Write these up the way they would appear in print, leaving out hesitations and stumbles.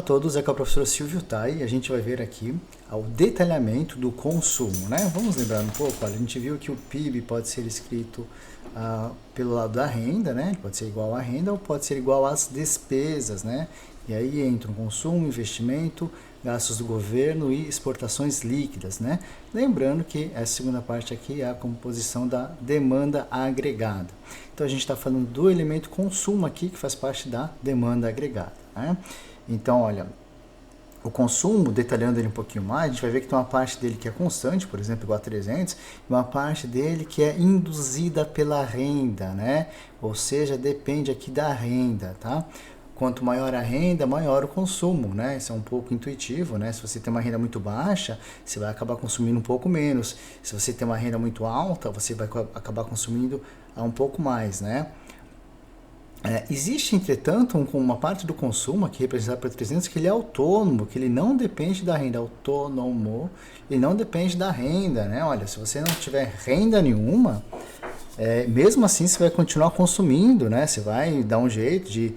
A todos, aqui é o professor Silvio Tai e a gente vai ver aqui o detalhamento do consumo, né? Vamos lembrar um pouco, olha, a gente viu que o PIB pode ser escrito pelo lado da renda, né? Pode ser igual à renda ou pode ser igual às despesas, né? E aí entram consumo, investimento, gastos do governo e exportações líquidas, né? Lembrando que essa segunda parte aqui é a composição da demanda agregada. Então a gente está falando do elemento consumo aqui, que faz parte da demanda agregada, né? Então, olha, o consumo, detalhando ele um pouquinho mais, a gente vai ver que tem uma parte dele que é constante, por exemplo, igual a 300, e uma parte dele que é induzida pela renda, né? Ou seja, depende aqui da renda, tá? Quanto maior a renda, maior o consumo, né? Isso é um pouco intuitivo, né? Se você tem uma renda muito baixa, você vai acabar consumindo um pouco menos. Se você tem uma renda muito alta, você vai acabar consumindo um pouco mais, né? Existe, entretanto, uma parte do consumo aqui representada por 300 que ele é autônomo, que ele não depende da renda. Autônomo, ele não depende da renda, né? Olha, se você não tiver renda nenhuma, mesmo assim você vai continuar consumindo, né? Você vai dar um jeito de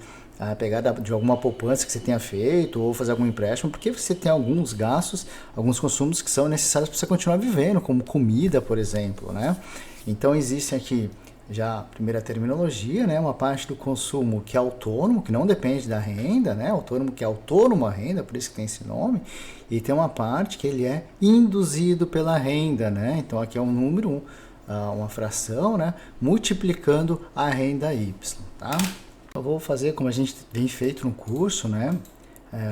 pegar de alguma poupança que você tenha feito ou fazer algum empréstimo, porque você tem alguns gastos, alguns consumos que são necessários para você continuar vivendo, como comida, por exemplo, né? Então, existem aqui já a primeira terminologia, né? Uma parte do consumo que é autônomo, que não depende da renda, né? Autônomo que é autônomo a renda, por isso que tem esse nome. E tem uma parte que ele é induzido pela renda, né? Então aqui é um número, uma fração, né? Multiplicando a renda Y, tá? Eu vou fazer como a gente vem feito no curso, né?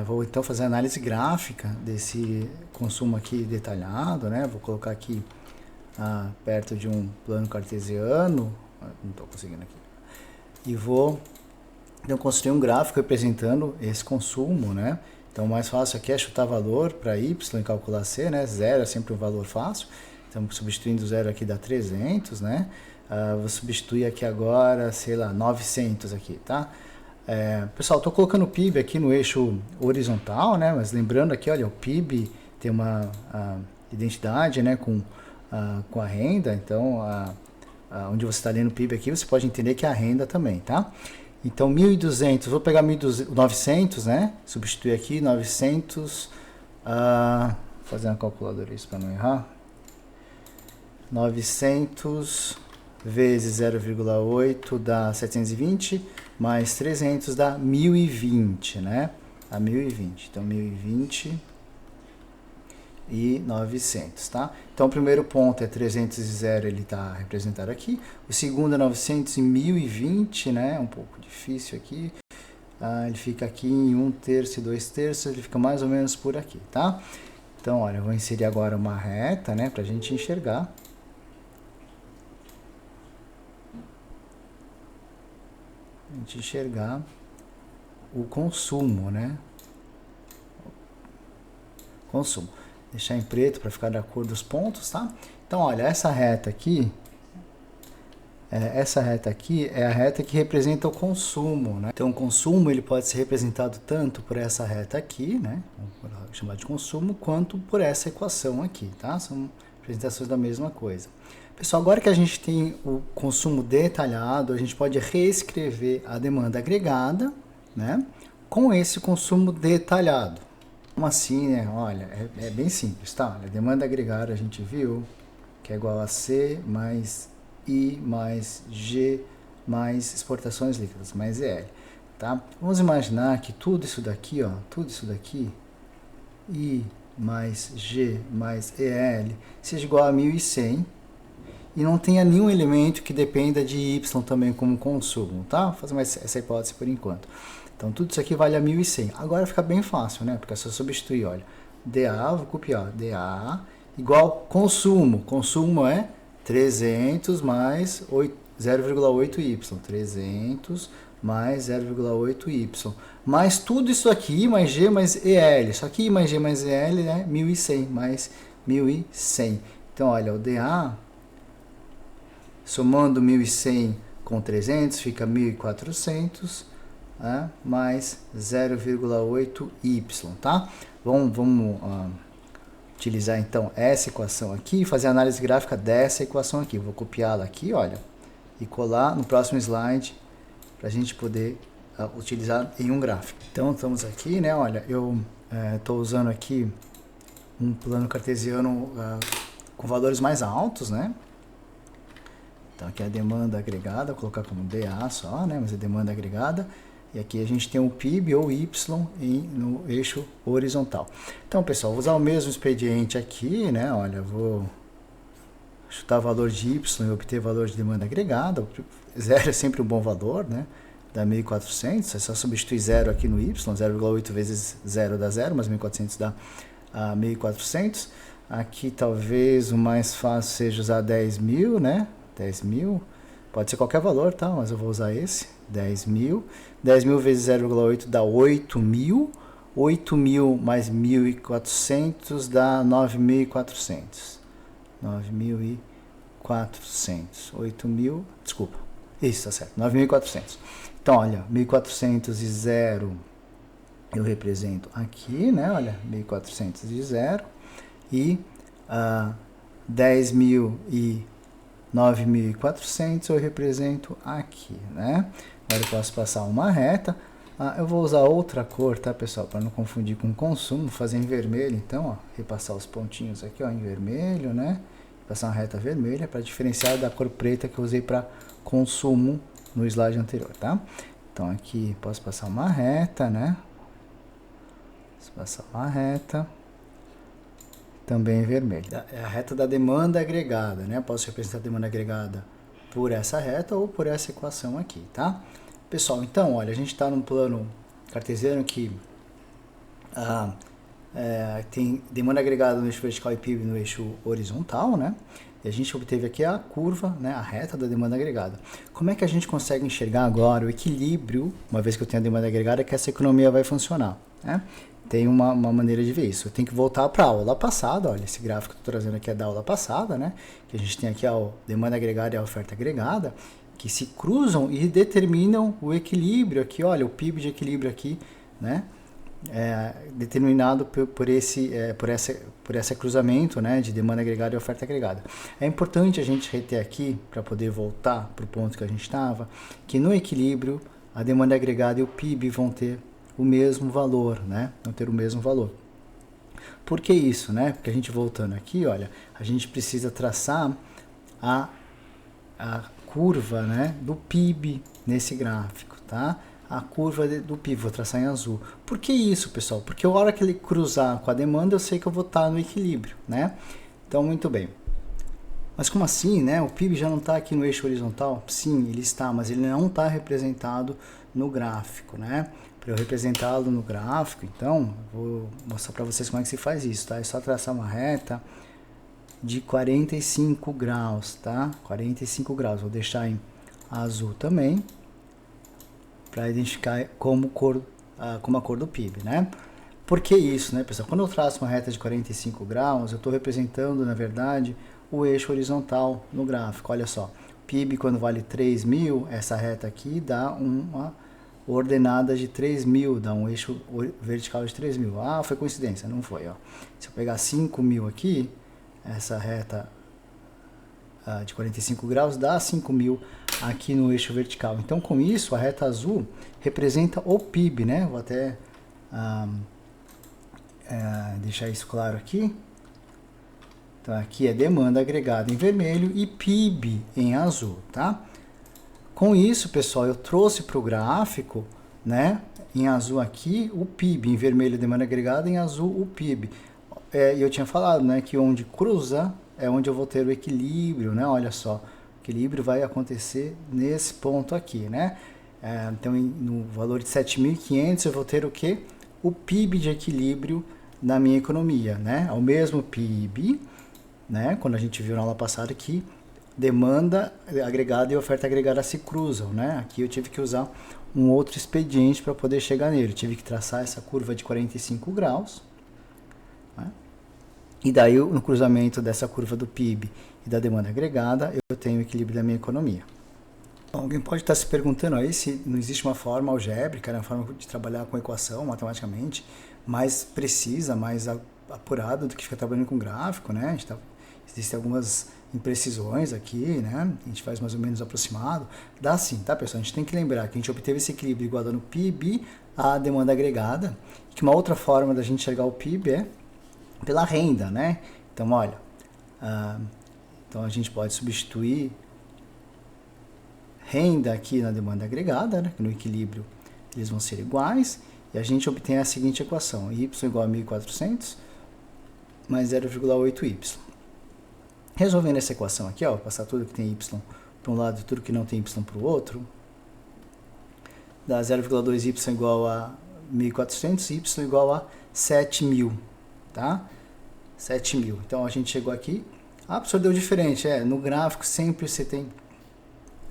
Vou então fazer a análise gráfica desse consumo aqui detalhado, né? Vou colocar aqui perto de um plano cartesiano, não estou conseguindo aqui, e vou então construir um gráfico representando esse consumo, né? Então o mais fácil aqui é chutar valor para y e calcular c, né? 0 é sempre um valor fácil, então substituindo 0 aqui dá 300, né? Vou substituir aqui agora, sei lá, 900 aqui, tá? Pessoal, estou colocando o PIB aqui no eixo horizontal, né? Mas lembrando aqui, olha, o PIB tem uma identidade, né, com a renda, então onde você está lendo o PIB aqui, você pode entender que é a renda também, tá? Então 1.200, vou pegar 900, né? Substituir aqui 900, fazer uma calculadora isso para não errar. 900 vezes 0,8 dá 720, mais 300 dá 1.020, né? A 1.020, então 1.020 e 900, tá? Então o primeiro ponto é 300 e 0, ele está representado aqui. O segundo é 900 e 1020, né? Um pouco difícil aqui. Ele fica aqui em 1/3 e 2/3, ele fica mais ou menos por aqui, tá? Então, olha, eu vou inserir agora uma reta, né? Pra gente enxergar. A gente enxergar o consumo, né? Consumo. Deixar em preto para ficar da cor dos pontos, tá? Então, olha, essa reta aqui é a reta que representa o consumo, né? Então, o consumo ele pode ser representado tanto por essa reta aqui, né? Vamos chamar de consumo, quanto por essa equação aqui, tá? São representações da mesma coisa. Pessoal, agora que a gente tem o consumo detalhado, a gente pode reescrever a demanda agregada, né? Com esse consumo detalhado. Como assim, né? Olha, é bem simples, tá? A demanda agregada a gente viu que é igual a C mais I mais G mais exportações líquidas mais EL, tá? Vamos imaginar que tudo isso daqui, ó, I mais G mais EL seja igual a 1.100 e não tenha nenhum elemento que dependa de Y também como consumo, tá? Vou fazer essa hipótese por enquanto. Então, tudo isso aqui vale a 1.100. Agora fica bem fácil, né? Porque é só substituir, olha. DA, vou copiar. DA igual consumo. Consumo é 300 mais 0,8y. 300 mais 0,8y. Mais tudo isso aqui, mais G mais EL. Só que I mais G mais EL é 1.100, mais 1.100. Então, olha, o DA, somando 1.100 com 300, fica 1.400. Mais 0,8y, tá? Vamos utilizar então essa equação aqui e fazer a análise gráfica dessa equação aqui. Vou copiá-la aqui, olha, e colar no próximo slide para a gente poder utilizar em um gráfico. Então estamos aqui, né? Olha, eu estou usando aqui um plano cartesiano com valores mais altos, né? Então aqui é a demanda agregada, vou colocar como DA só, né? Mas é demanda agregada. E aqui a gente tem o PIB ou Y no eixo horizontal. Então, pessoal, vou usar o mesmo expediente aqui, né? Olha, eu vou chutar o valor de Y e obter valor de demanda agregada. Zero é sempre um bom valor, né? Dá 1.400, é só substituir zero aqui no Y, 0,8 vezes 0 dá 0, mas 1.400 dá 1.400. Aqui talvez o mais fácil seja usar 10.000, né? 10.000, pode ser qualquer valor, tá? Mas eu vou usar esse, 10.000. 10.000 vezes 0,8 dá 8.000. 8.000 mais 1.400 dá 9.400. 9.400. 8.000, desculpa. Isso, tá certo. 9.400. Então, olha, 1.400 e 0 eu represento aqui, né? Olha, 1.400 e 0. E 10.000 e 9.400 eu represento aqui, né? Agora eu posso passar uma reta. Eu vou usar outra cor, tá, pessoal? Para não confundir com consumo, vou fazer em vermelho, então, ó, repassar os pontinhos aqui, ó, em vermelho, né? Passar uma reta vermelha para diferenciar da cor preta que eu usei para consumo no slide anterior, tá? Então aqui posso passar uma reta, né? Posso passar uma reta. Também em vermelho. É a reta da demanda agregada, né? Posso representar a demanda agregada por essa reta ou por essa equação aqui, tá? Pessoal, então, olha, a gente está num plano cartesiano que tem demanda agregada no eixo vertical e PIB no eixo horizontal, né? E a gente obteve aqui a curva, né, a reta da demanda agregada. Como é que a gente consegue enxergar agora o equilíbrio, uma vez que eu tenho a demanda agregada, que essa economia vai funcionar, né? Tem uma maneira de ver isso. Eu tenho que voltar para a aula passada, olha, esse gráfico que eu estou trazendo aqui é da aula passada, né? Que a gente tem aqui a demanda agregada e a oferta agregada, que se cruzam e determinam o equilíbrio aqui, olha, o PIB de equilíbrio aqui, né? Determinado por esse cruzamento, né, de demanda agregada e oferta agregada. É importante a gente reter aqui, para poder voltar para o ponto que a gente estava, que no equilíbrio a demanda agregada e o PIB vão ter o mesmo valor, né? Vão ter o mesmo valor. Por que isso, né? Porque a gente voltando aqui, olha, a gente precisa traçar a curva, né, do PIB nesse gráfico, tá? A curva do PIB, vou traçar em azul. Por que isso, pessoal? Porque a hora que ele cruzar com a demanda, eu sei que eu vou estar no equilíbrio, né? Então, muito bem. Mas como assim, né? O PIB já não está aqui no eixo horizontal? Sim, ele está, mas ele não está representado no gráfico, né? Para eu representá-lo no gráfico, então, vou mostrar para vocês como é que se faz isso, tá? É só traçar uma reta de 45 graus, tá? 45 graus, vou deixar em azul também, para identificar como a cor do PIB, né? Por que isso, né, pessoal? Quando eu traço uma reta de 45 graus, eu estou representando, na verdade, o eixo horizontal no gráfico. Olha só, PIB quando vale 3.000, essa reta aqui dá uma ordenada de 3.000, dá um eixo vertical de 3.000. Ah, foi coincidência, não foi, ó. Se eu pegar 5.000 aqui, essa reta de 45 graus dá 5.000 aqui no eixo vertical. Então, com isso, a reta azul representa o PIB, né? Vou até deixar isso claro aqui. Então, aqui é demanda agregada em vermelho e PIB em azul, tá? Com isso, pessoal, eu trouxe para o gráfico, né, em azul aqui, o PIB, em vermelho demanda agregada, em azul o PIB. E eu tinha falado, né, que onde cruza é onde eu vou ter o equilíbrio, né? Olha só, o equilíbrio vai acontecer nesse ponto aqui, né? Então, no valor de 7.500 eu vou ter o quê? O PIB de equilíbrio na minha economia, né? É o mesmo PIB, né? Quando a gente viu na aula passada que demanda agregada e oferta agregada se cruzam, né? Aqui eu tive que usar um outro expediente para poder chegar nele. Eu tive que traçar essa curva de 45 graus, né? E daí, no cruzamento dessa curva do PIB e da demanda agregada, eu tenho o equilíbrio da minha economia. Bom, alguém pode estar se perguntando aí se não existe uma forma algébrica, né, uma forma de trabalhar com equação matematicamente mais precisa, mais apurada do que ficar trabalhando com gráfico, né? Existem algumas imprecisões aqui, né? A gente faz mais ou menos aproximado. Dá sim, tá, pessoal? A gente tem que lembrar que a gente obteve esse equilíbrio igualando o PIB à demanda agregada, que uma outra forma da gente enxergar o PIB é pela renda, né? Então, olha, então a gente pode substituir renda aqui na demanda agregada, né? Que no equilíbrio eles vão ser iguais, e a gente obtém a seguinte equação: y igual a 1.400 mais 0,8y. Resolvendo essa equação aqui, ó, passar tudo que tem y para um lado e tudo que não tem y para o outro, dá 0,2y igual a 1.400, y igual a 7.000, tá? 7.000. Então a gente chegou aqui. Ah, professor, deu diferente. No gráfico sempre você tem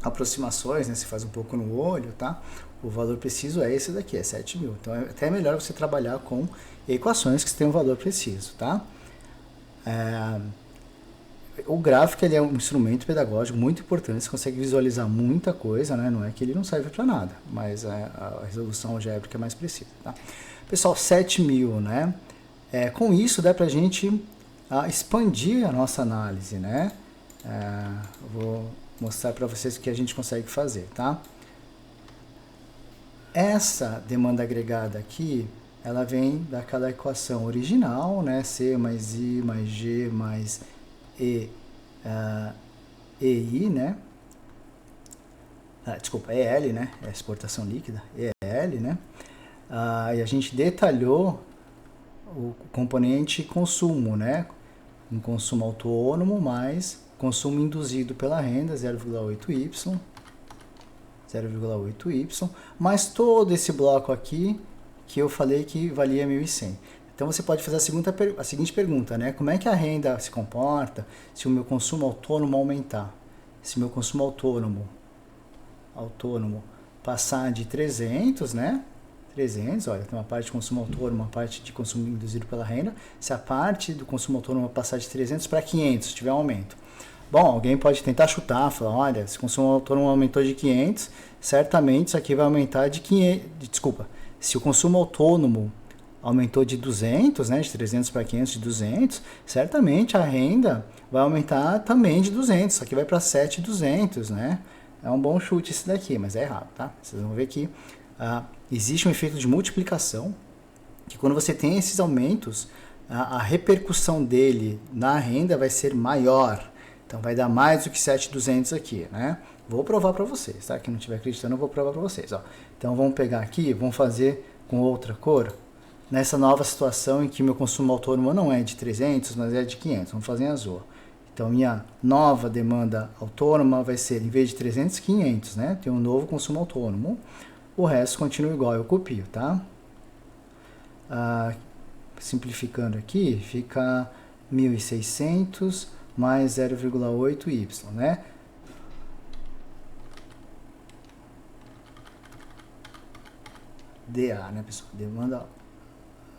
aproximações, né? Você faz um pouco no olho, tá? O valor preciso é esse daqui, é 7.000. Então é até melhor você trabalhar com equações que têm um valor preciso, tá? O gráfico ele é um instrumento pedagógico muito importante, você consegue visualizar muita coisa, né? Não é que ele não serve para nada, mas a resolução algébrica é mais precisa, tá? Pessoal, 7.000, né? Com isso dá para a gente expandir a nossa análise, né? Vou mostrar para vocês o que a gente consegue fazer, tá? Essa demanda agregada aqui, ela vem daquela equação original, né? C mais I mais G mais EI, né? Desculpa, EL, né? É exportação líquida, EL, né? E a gente detalhou o componente consumo, né? Um consumo autônomo mais consumo induzido pela renda, 0,8y, mais todo esse bloco aqui que eu falei que valia 1.100. Então você pode fazer a seguinte pergunta, né? Como é que a renda se comporta se o meu consumo autônomo aumentar? Se o meu consumo autônomo passar de 300, né? 300, olha, tem uma parte de consumo autônomo, uma parte de consumo induzido pela renda. Se a parte do consumo autônomo passar de 300 para 500, se tiver um aumento. Bom, alguém pode tentar chutar, falar, olha, se o consumo autônomo aumentou de 500, certamente isso aqui vai aumentar de 500, desculpa, se o consumo autônomo aumentou de 200, né, de 300 para 500, de 200, certamente a renda vai aumentar também de 200, isso aqui vai para 7.200, né? É um bom chute esse daqui, mas é errado, tá? Vocês vão ver que existe um efeito de multiplicação, que quando você tem esses aumentos, a repercussão dele na renda vai ser maior. Então vai dar mais do que 7.200 aqui, né? Vou provar para vocês, tá? Quem não estiver acreditando, eu vou provar para vocês, ó. Então vamos pegar aqui, vamos fazer com outra cor, nessa nova situação em que meu consumo autônomo não é de 300, mas é de 500. Vamos fazer em azul. Então minha nova demanda autônoma vai ser, em vez de 300, 500, né? Tem um novo consumo autônomo. O resto continua igual, eu copio, tá? Simplificando aqui, fica 1.600 mais 0,8y, né? DA, né, pessoal? Demanda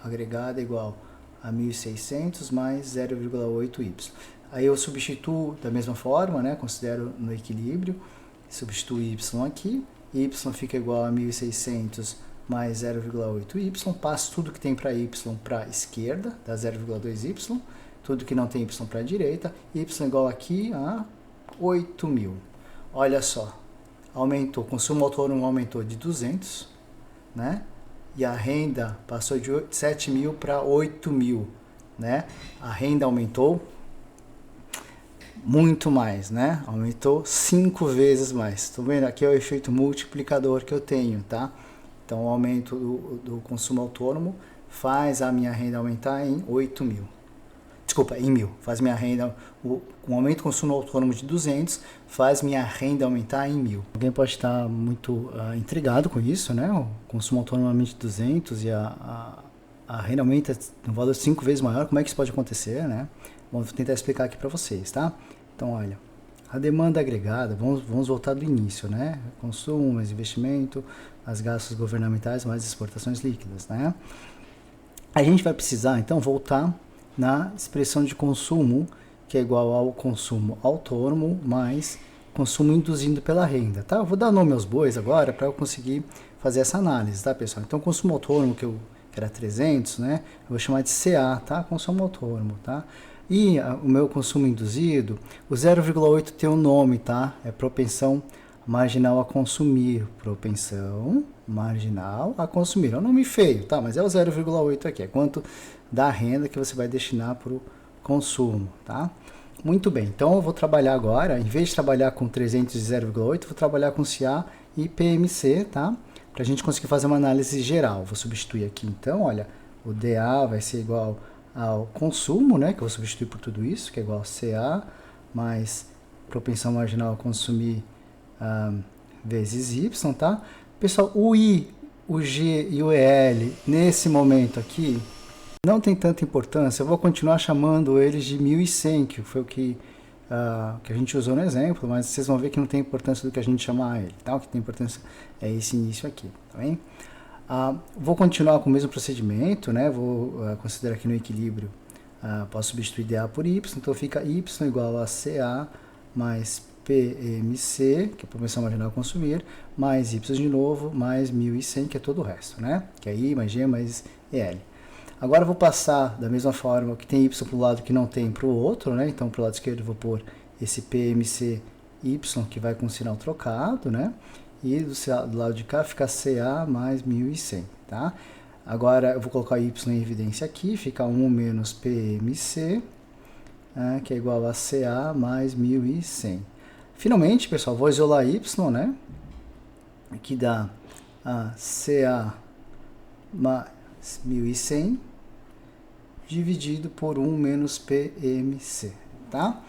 agregada igual a 1.600 mais 0,8y. Aí eu substituo da mesma forma, né? Considero no equilíbrio, substituo y aqui, y fica igual a 1.600 mais 0,8y, passo tudo que tem para y para a esquerda, dá 0,2y, tudo que não tem y para a direita, y igual aqui a 8.000. Olha só, aumentou, o consumo autônomo aumentou de 200, né? E a renda passou de 7.000 para 8.000, né? A renda aumentou muito mais, né? Aumentou 5 vezes mais. Estão vendo? Aqui é o efeito multiplicador que eu tenho, tá? Então, o aumento do consumo autônomo faz a minha renda aumentar em 8.000. Desculpa, em 1.000. Faz minha renda, o aumento do consumo autônomo de 200 faz minha renda aumentar em 1.000. Alguém pode estar muito intrigado com isso, né? O consumo autônomo aumenta de 200 e a renda aumenta um valor 5 vezes maior. Como é que isso pode acontecer, né? Vou tentar explicar aqui para vocês, tá? Então, olha, a demanda agregada, vamos voltar do início, né? Consumo, mais investimento, as gastos governamentais, mais exportações líquidas, né? A gente vai precisar, então, voltar na expressão de consumo, que é igual ao consumo autônomo mais consumo induzido pela renda, tá? Eu vou dar nome aos bois agora para eu conseguir fazer essa análise, tá, pessoal? Então, consumo autônomo, que era 300, né? Eu vou chamar de CA, tá? Consumo autônomo, tá? E o meu consumo induzido, o 0,8 tem um nome, tá? É propensão marginal a consumir. Propensão marginal a consumir. É um nome feio, tá? Mas é o 0,8 aqui. É quanto da renda que você vai destinar para o consumo, tá? Muito bem. Então, eu vou trabalhar agora, em vez de trabalhar com 300 e 0,8, vou trabalhar com CA e PMC, tá? Para a gente conseguir fazer uma análise geral. Vou substituir aqui, então, olha, o DA vai ser igual ao consumo, né, que eu vou substituir por tudo isso, que é igual a CA mais propensão marginal a consumir vezes Y, tá? Pessoal, o I, o G e o EL, nesse momento aqui, não tem tanta importância. Eu vou continuar chamando eles de 1100, que foi o que a gente usou no exemplo, mas vocês vão ver que não tem importância do que a gente chamar ele, tá? O que tem importância é esse início aqui, tá bem? Vou continuar com o mesmo procedimento, né? Vou considerar aqui no equilíbrio, posso substituir dA por Y, então fica Y igual a CA mais PMC, que é a propensão marginal a consumir, mais Y de novo, mais 1100, que é todo o resto, né? Que é I mais G mais EL. Agora eu vou passar da mesma forma que tem Y para o lado que não tem para o outro, né? Então para o lado esquerdo eu vou pôr esse PMC Y, que vai com sinal trocado, né? E do lado de cá fica CA mais 1100, tá? Agora eu vou colocar Y em evidência aqui, fica 1 menos PMC, que é igual a CA mais 1100. Finalmente, pessoal, vou isolar Y, né? Aqui dá CA mais 1100 dividido por 1 menos PMC, tá?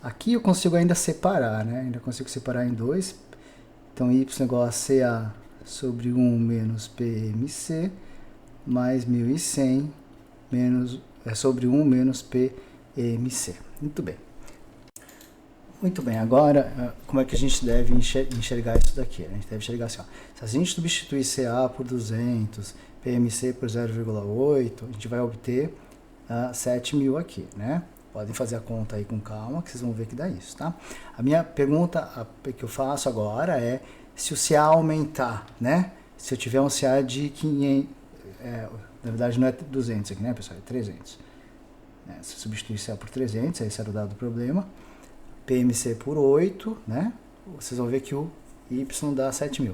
Aqui eu consigo ainda separar, né? Ainda consigo separar em dois. Então, Y igual a CA sobre 1 menos PMC mais 1100 sobre 1 menos PMC. Muito bem. Muito bem, agora, como é que a gente deve enxergar isso daqui? A gente deve enxergar assim, ó. Se a gente substituir CA por 200, PMC por 0,8, a gente vai obter 7.000 aqui, né? Podem fazer a conta aí com calma, que vocês vão ver que dá isso, tá? A minha pergunta que eu faço agora é se o CA aumentar, né? Se eu tiver um CA de 500, na verdade não é 200 aqui, né, pessoal? É 300. Se eu substituir CA por 300, esse era o dado do problema. PMC por 8, né? Vocês vão ver que o Y dá 7.000.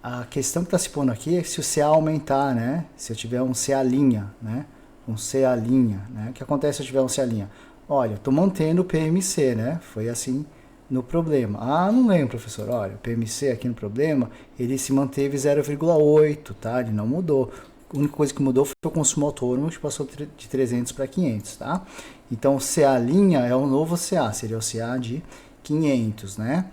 A questão que está se pondo aqui é se o CA aumentar, né? Se eu tiver um CA linha, né? Um CA linha, né? O que acontece se eu tiver um CA linha? Olha, estou mantendo o PMC, né? Foi assim no problema. Não lembro, professor. Olha, o PMC aqui no problema, ele se manteve 0,8, tá? Ele não mudou. A única coisa que mudou foi o consumo autônomo, que passou de 300 para 500, tá? Então, CA linha é o novo CA, seria o CA de 500, né?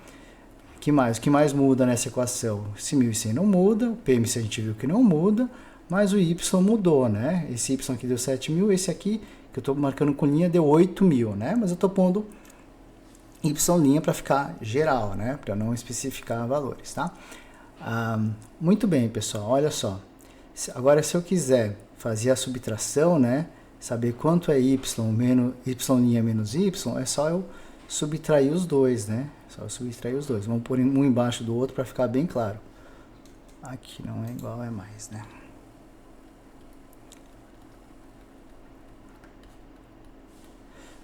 O que mais muda nessa equação? Esse 1100 não muda, o PMC a gente viu que não muda, mas o Y mudou, né? Esse Y aqui deu 7.000, esse aqui, que eu estou marcando com linha, deu 8.000, né? Mas eu estou pondo Y' para ficar geral, né? Para não especificar valores, tá? Muito bem, pessoal, olha só. Agora, se eu quiser fazer a subtração, né? Saber quanto é Y menos Y' menos Y, é só eu subtrair os dois, né? Só eu subtrair os dois. Vamos pôr um embaixo do outro para ficar bem claro. Aqui não é igual, é mais, né?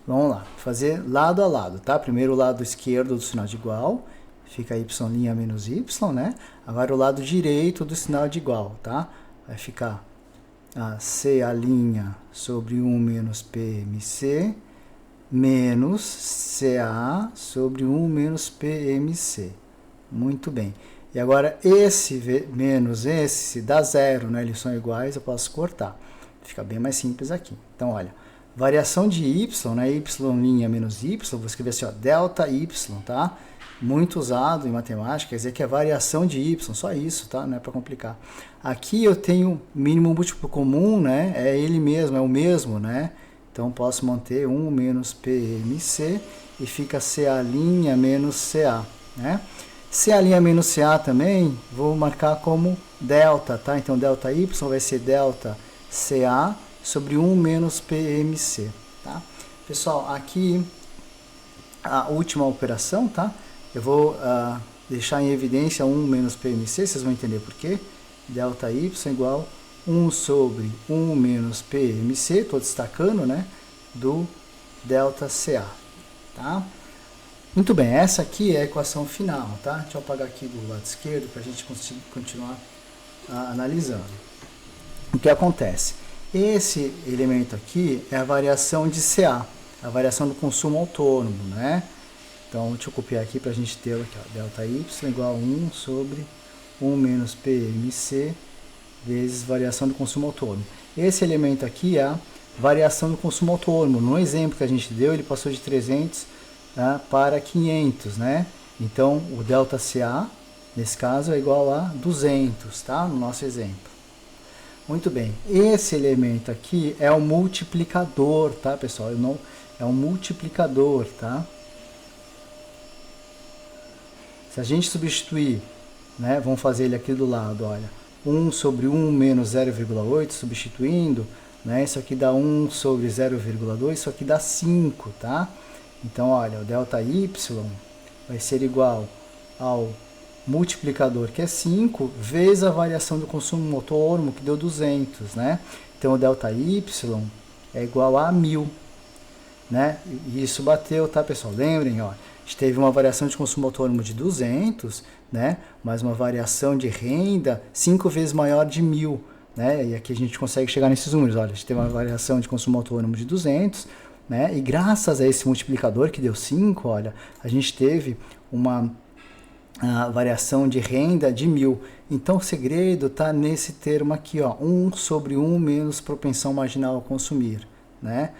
Vamos lá, fazer lado a lado, tá? Primeiro o lado esquerdo do sinal de igual, fica Y' menos Y, né? Agora o lado direito do sinal de igual, tá? Vai ficar CA' sobre 1 menos PMC menos CA sobre 1 menos PMC. Muito bem. E agora esse menos esse, se dá zero, né? Eles são iguais, eu posso cortar. Fica bem mais simples aqui. Então, olha, variação de Y, né? Y' menos Y, vou escrever assim, ó, delta Y, tá? Muito usado em matemática, quer dizer que é variação de Y, só isso, tá? Não é para complicar. Aqui eu tenho mínimo múltiplo comum, né? É ele mesmo, é o mesmo, né? Então posso manter 1 menos PMC e fica CA' menos CA, né? CA' menos CA também vou marcar como delta, tá? Então delta Y vai ser delta CA sobre 1 menos PMC, tá? Pessoal, aqui a última operação, tá? Eu vou deixar em evidência 1 menos PMC, vocês vão entender por quê. Delta Y igual 1 sobre 1 menos PMC, estou destacando, né, do ΔCA, tá? Muito bem, essa aqui é a equação final, tá? Deixa eu apagar aqui do lado esquerdo para a gente conseguir continuar analisando. O que acontece? Esse elemento aqui é a variação de CA, a variação do consumo autônomo, né? Então, deixa eu copiar aqui para a gente ter aqui, ó, ΔY igual a 1 sobre 1 menos PMC vezes variação do consumo autônomo. Esse elemento aqui é a variação do consumo autônomo. No exemplo que a gente deu, ele passou de 300, tá, para 500, né? Então, o ΔCA, nesse caso, é igual a 200, tá? No nosso exemplo. Muito bem. Esse elemento aqui é o multiplicador, tá, pessoal? É um multiplicador, tá? Se a gente substituir, né, vamos fazer ele aqui do lado, olha, 1 sobre 1 menos 0,8, substituindo, né, isso aqui dá 1 sobre 0,2, isso aqui dá 5, tá? Então, olha, o ΔY vai ser igual ao multiplicador, que é 5, vezes a variação do consumo autônomo, que deu 200, né? Então, o ΔY é igual a 1.000, né? E isso bateu, tá, pessoal? Lembrem, ó, a gente teve uma variação de consumo autônomo de 200, né? Mas uma variação de renda 5 vezes maior de 1.000, né? E aqui a gente consegue chegar nesses números. Olha, a gente teve uma variação de consumo autônomo de 200, né? E graças a esse multiplicador que deu 5, olha, a gente teve uma variação de renda de 1.000. Então o segredo está nesse termo aqui, ó, 1 sobre 1 menos propensão marginal a consumir, né?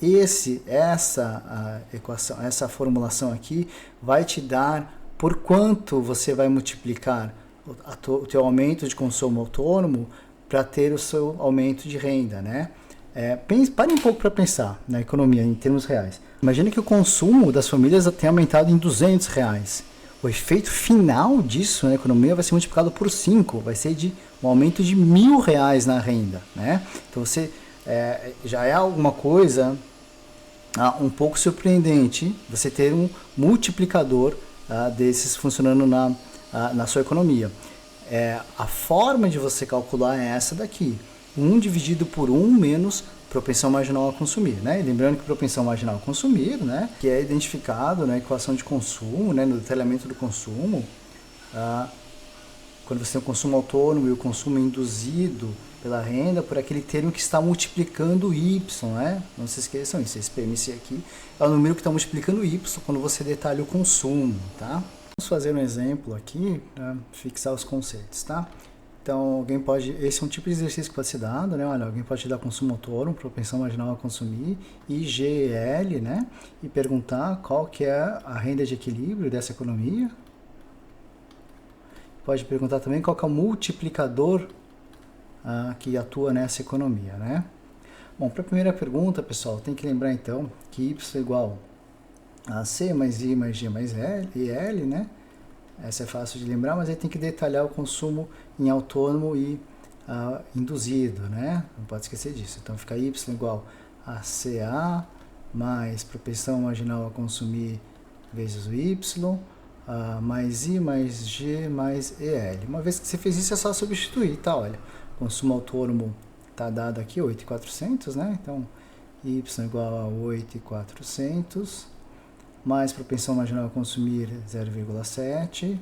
Essa equação, essa formulação aqui vai te dar por quanto você vai multiplicar o teu aumento de consumo autônomo para ter o seu aumento de renda, né? Pare um pouco para pensar na economia em termos reais. Imagine que o consumo das famílias tenha aumentado em R$200. O efeito final disso na economia vai ser multiplicado por 5, vai ser de um aumento de R$1.000 na renda, né? Então você já é alguma coisa um pouco surpreendente você ter um multiplicador desses funcionando na sua economia. A forma de você calcular é essa daqui, 1 dividido por 1 menos propensão marginal a consumir, né? E lembrando que propensão marginal a consumir, né, que é identificado na equação de consumo, né, no detalhamento do consumo, quando você tem o consumo autônomo e o consumo induzido pela renda, por aquele termo que está multiplicando o Y, né? Não se esqueçam isso, esse PMC aqui é o número que está multiplicando o Y quando você detalha o consumo, tá? Vamos fazer um exemplo aqui para fixar os conceitos, tá? Então, alguém pode, esse é um tipo de exercício que pode ser dado, né? Olha, alguém pode te dar consumo autônomo, propensão marginal a consumir, IGL, né? E perguntar qual que é a renda de equilíbrio dessa economia. Pode perguntar também qual que é o multiplicador que atua nessa economia, né? Bom, para a primeira pergunta, pessoal, tem que lembrar então que Y é igual a C mais I mais G mais L, né? Essa é fácil de lembrar, mas aí tem que detalhar o consumo em autônomo e induzido, né? Não pode esquecer disso. Então fica Y igual a CA mais propensão marginal a consumir vezes o Y, mais I mais G mais EL. Uma vez que você fez isso, é só substituir, tá? Olha, consumo autônomo está dado aqui, 8.400, né? Então, Y igual a 8.400, mais propensão marginal a consumir 0,7,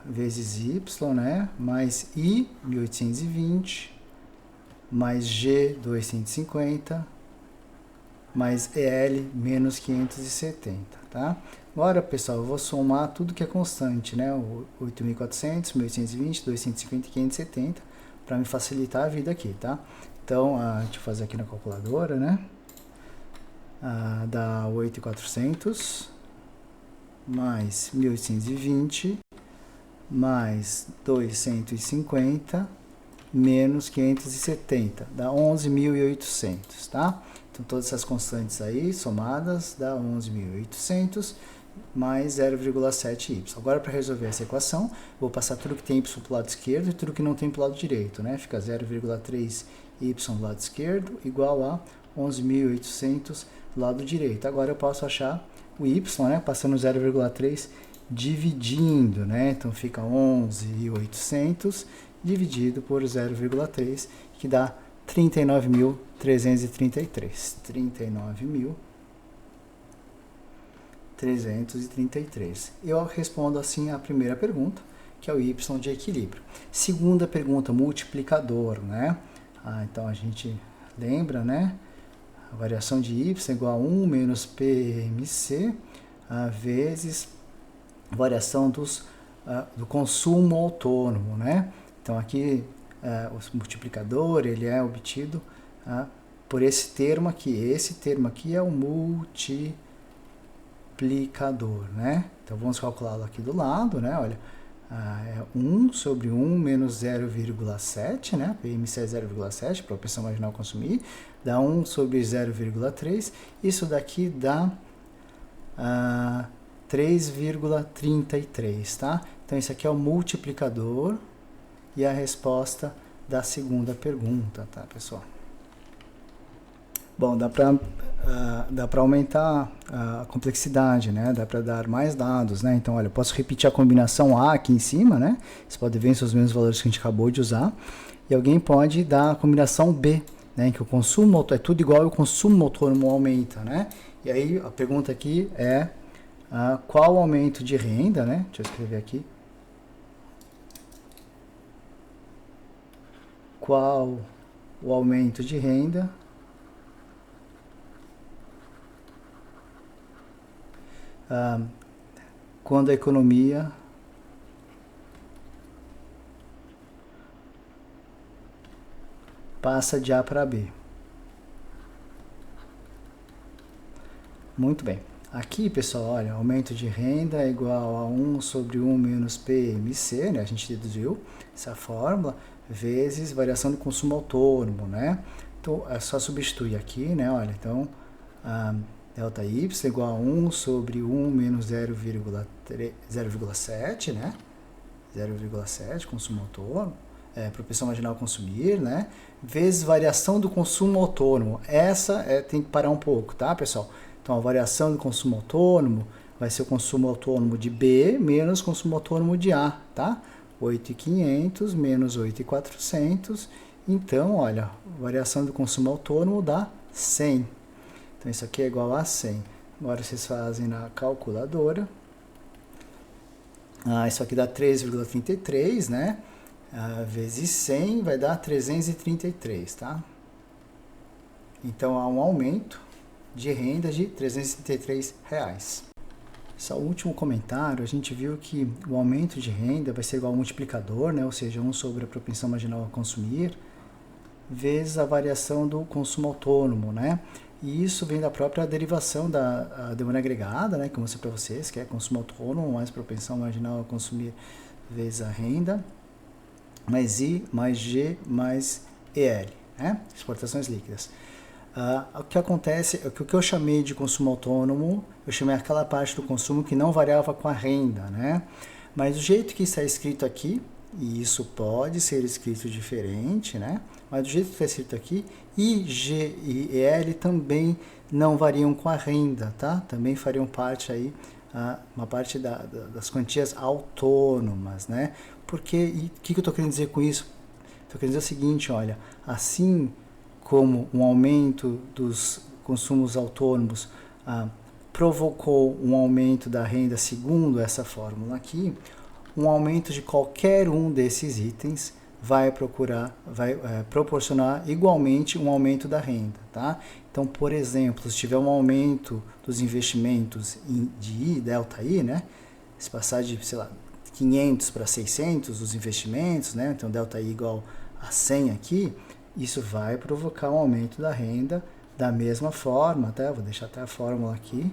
vezes Y, né? Mais I, 1.820, mais G, 250, mais EL, menos 570, tá? Agora, pessoal, eu vou somar tudo que é constante, né? 8.400, 1.820, 250 e 570, para me facilitar a vida aqui, tá? Então, deixa eu fazer aqui na calculadora, né? Dá 8.400 mais 1.820 mais 250 menos 570, dá 11.800, tá? Então, todas essas constantes aí, somadas, dá 11.800 mais 0,7y. Agora, para resolver essa equação, vou passar tudo que tem y para o lado esquerdo e tudo que não tem para o lado direito, né? Fica 0,3y do lado esquerdo igual a 11.800 do lado direito. Agora eu posso achar o y, né? Passando 0,3 dividindo, né? Então fica 11.800 dividido por 0,3, que dá 39.333. 39.333. Eu respondo assim a primeira pergunta, que é o y de equilíbrio. Segunda pergunta, multiplicador, né? Então a gente lembra, né? A variação de y é igual a 1 menos PMC vezes a variação do consumo autônomo, né? Então aqui o multiplicador ele é obtido por esse termo aqui. Esse termo aqui é o multiplicador, né? Então vamos calculá-lo aqui do lado, né? Olha, é 1 sobre 1 menos 0,7, né? PMC é 0,7, propensão marginal a consumir, dá 1 sobre 0,3, isso daqui dá 3,33, tá? Então isso aqui é o multiplicador e a resposta da segunda pergunta, tá, pessoal? Bom, dá para aumentar a complexidade, né? Dá para dar mais dados, né? Então, olha, eu posso repetir a combinação A aqui em cima, né? Você pode ver os mesmos valores que a gente acabou de usar. E alguém pode dar a combinação B, né? Que o consumo é tudo igual e o consumo autônomo aumenta, né? E aí a pergunta aqui é qual o aumento de renda, né? Deixa eu escrever aqui. Qual o aumento de renda quando a economia passa de A para B. Muito bem. Aqui, pessoal, olha, aumento de renda é igual a 1 sobre 1 menos PMC, né? A gente deduziu essa fórmula, vezes variação do consumo autônomo, né? Então, é só substituir aqui, né? Olha, então, delta y é igual a 1 sobre 1 menos 0,7, né? 0,7, consumo autônomo, propensão marginal a consumir, né? Vezes variação do consumo autônomo. Essa tem que parar um pouco, tá, pessoal? Então, a variação do consumo autônomo vai ser o consumo autônomo de B menos consumo autônomo de A, tá? 8.500 menos 8.400. Então, olha, a variação do consumo autônomo dá 100. Então, isso aqui é igual a 100. Agora, vocês fazem na calculadora. Isso aqui dá 3,33, né? Vezes 100 vai dar 333, tá? Então, há um aumento de renda de R$ 333. Só o último comentário, a gente viu que o aumento de renda vai ser igual ao multiplicador, né? Ou seja, 1 sobre a propensão marginal a consumir, vezes a variação do consumo autônomo, né? E isso vem da própria derivação da demanda agregada, né? Que eu mostrei para vocês, que é consumo autônomo mais propensão marginal a consumir vezes a renda, mais I, mais G, mais EL, né? Exportações líquidas. O que acontece é que o que eu chamei de consumo autônomo, eu chamei aquela parte do consumo que não variava com a renda, né? Mas do jeito que está escrito aqui, e isso pode ser escrito diferente, né? Mas do jeito que está escrito aqui, I, G e EL também não variam com a renda, tá? Também fariam parte aí, uma parte das quantias autônomas, né? Porque, e o que eu estou querendo dizer com isso? Estou querendo dizer o seguinte, olha, assim como um aumento dos consumos autônomos provocou um aumento da renda segundo essa fórmula aqui, um aumento de qualquer um desses itens vai proporcionar igualmente um aumento da renda, tá? Então, por exemplo, se tiver um aumento dos investimentos de I, delta I, né? Se passar de, sei lá, 500 para 600 os investimentos, né? Então, delta I igual a 100 aqui, isso vai provocar um aumento da renda da mesma forma, tá? Vou deixar até a fórmula aqui,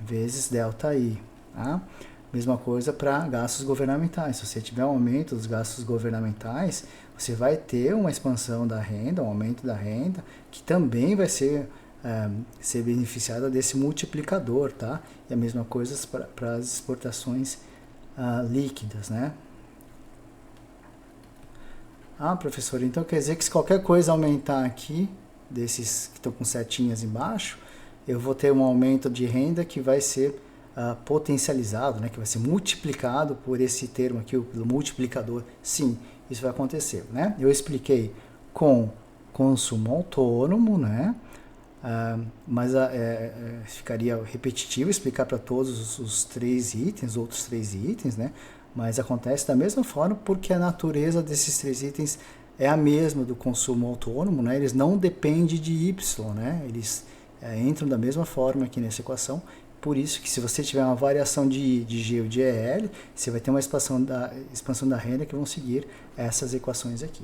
vezes delta I, tá? Mesma coisa para gastos governamentais. Se você tiver um aumento dos gastos governamentais, você vai ter uma expansão da renda, um aumento da renda, que também vai ser beneficiada desse multiplicador, tá? E a mesma coisa para as exportações líquidas, né? Professor, então quer dizer que se qualquer coisa aumentar aqui, desses que estão com setinhas embaixo, eu vou ter um aumento de renda que vai ser potencializado, né, que vai ser multiplicado por esse termo aqui, pelo multiplicador. Sim, isso vai acontecer, né? Eu expliquei com consumo autônomo, né? Mas ficaria repetitivo explicar para todos os três itens, outros três itens, né? Mas acontece da mesma forma porque a natureza desses três itens é a mesma do consumo autônomo, né? Eles não dependem de Y, né? Eles entram da mesma forma aqui nessa equação. Por isso que se você tiver uma variação de G ou de EL, você vai ter uma expansão da renda que vão seguir essas equações aqui.